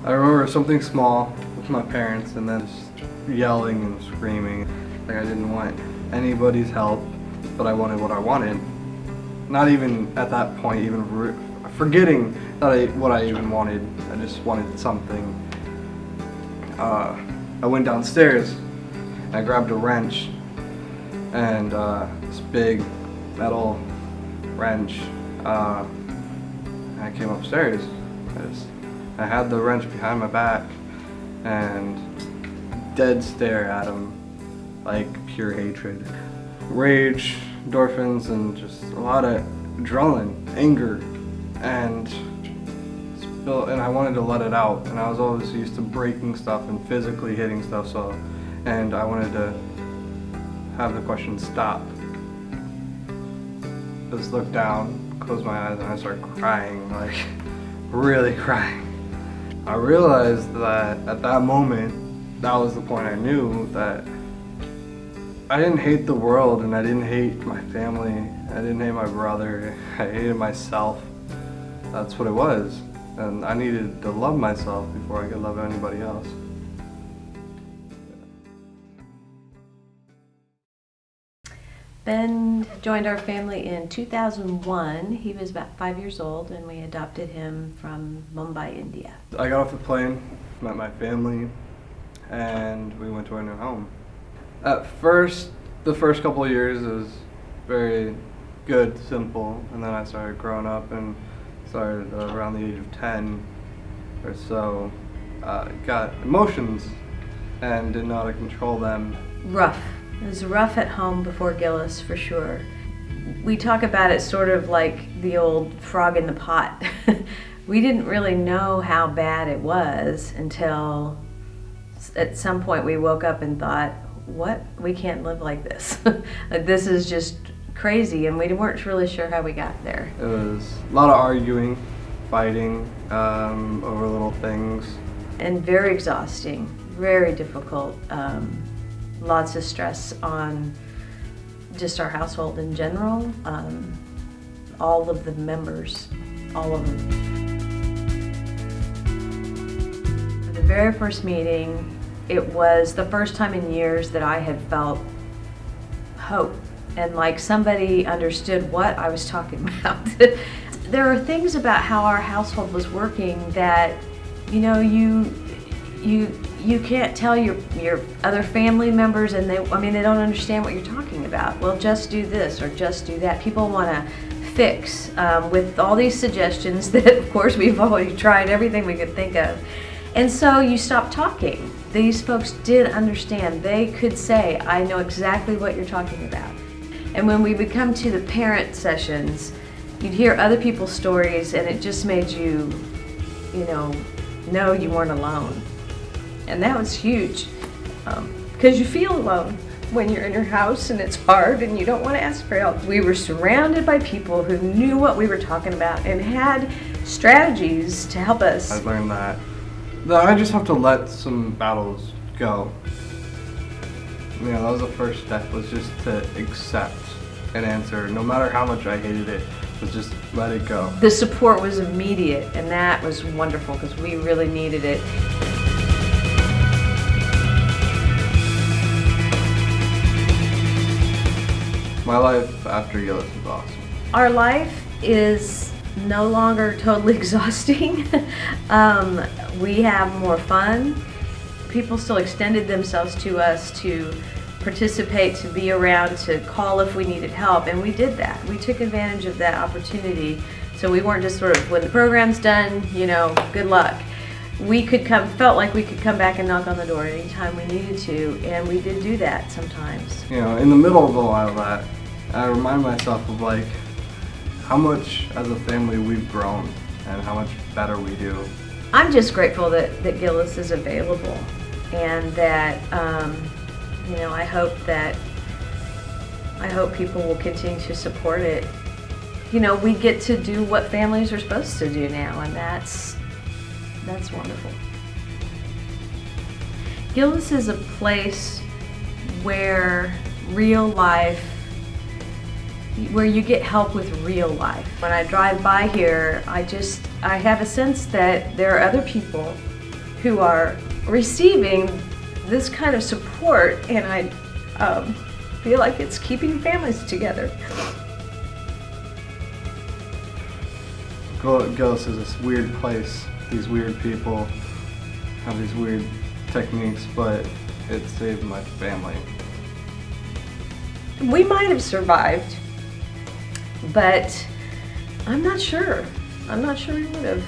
I remember something small with my parents and then just yelling and screaming. Like I didn't want anybody's help, but I wanted what I wanted. Not even at that point, even forgetting that what I even wanted. I just wanted something. I went downstairs and I grabbed a wrench and this big metal wrench. I came upstairs. I had the wrench behind my back and dead stare at him, like pure hatred. Rage, endorphins, and just a lot of adrenaline, anger, and I wanted to let it out. And I was always used to breaking stuff and physically hitting stuff, and I wanted to have the question stop. Just look down, close my eyes, and I start crying, like really crying. I realized that at that moment, that was the point I knew that I didn't hate the world and I didn't hate my family. I didn't hate my brother. I hated myself. That's what it was. And I needed to love myself before I could love anybody else. Ben joined our family in 2001. He was about 5 years old and we adopted him from Mumbai, India. I got off the plane, met my family, and we went to our new home. At first, the first couple of years it was very good, simple, and then I started growing up and started around the age of 10 or so, got emotions and didn't know how to control them. Rough. It was rough at home before Gillis, for sure. We talk about it sort of like the old frog in the pot. We didn't really know how bad it was until at some point we woke up and thought, what? We can't live like this. This is just crazy, and we weren't really sure how we got there. It was a lot of arguing, fighting over little things. And very exhausting, very difficult. Lots of stress on just our household in general, all of the members, all of them. For the very first meeting, it was the first time in years that I had felt hope and like somebody understood what I was talking about. There are things about how our household was working that, you know, you can't tell your other family members, and they don't understand what you're talking about. Well, just do this or just do that. People want to fix with all these suggestions that, of course, we've already tried everything we could think of. And so you stop talking. These folks did understand. They could say, I know exactly what you're talking about. And when we would come to the parent sessions, you'd hear other people's stories, and it just made you, know you weren't alone. And that was huge, because you feel alone when you're in your house and it's hard and you don't want to ask for help. We were surrounded by people who knew what we were talking about and had strategies to help us. I learned that I just have to let some battles go. That was the first step, was just to accept an answer, no matter how much I hated it, was just let it go. The support was immediate, and that was wonderful because we really needed it. My life after Gillis was awesome. Our life is no longer totally exhausting. We have more fun. People still extended themselves to us to participate, to be around, to call if we needed help, and we did that. We took advantage of that opportunity. So we weren't just sort of, when the program's done, good luck. We felt like we could come back and knock on the door anytime we needed to, and we did do that sometimes. In the middle of all of that, I remind myself of how much as a family we've grown and how much better we do. I'm just grateful that Gillis is available, and that I hope people will continue to support it. We get to do what families are supposed to do now, and that's wonderful. Gillis is a place where where you get help with real life. When I drive by here, I have a sense that there are other people who are receiving this kind of support, and I feel like it's keeping families together. Gillis is this weird place. These weird people have these weird techniques, but it saved my family. We might have survived, but I'm not sure. I'm not sure we would have.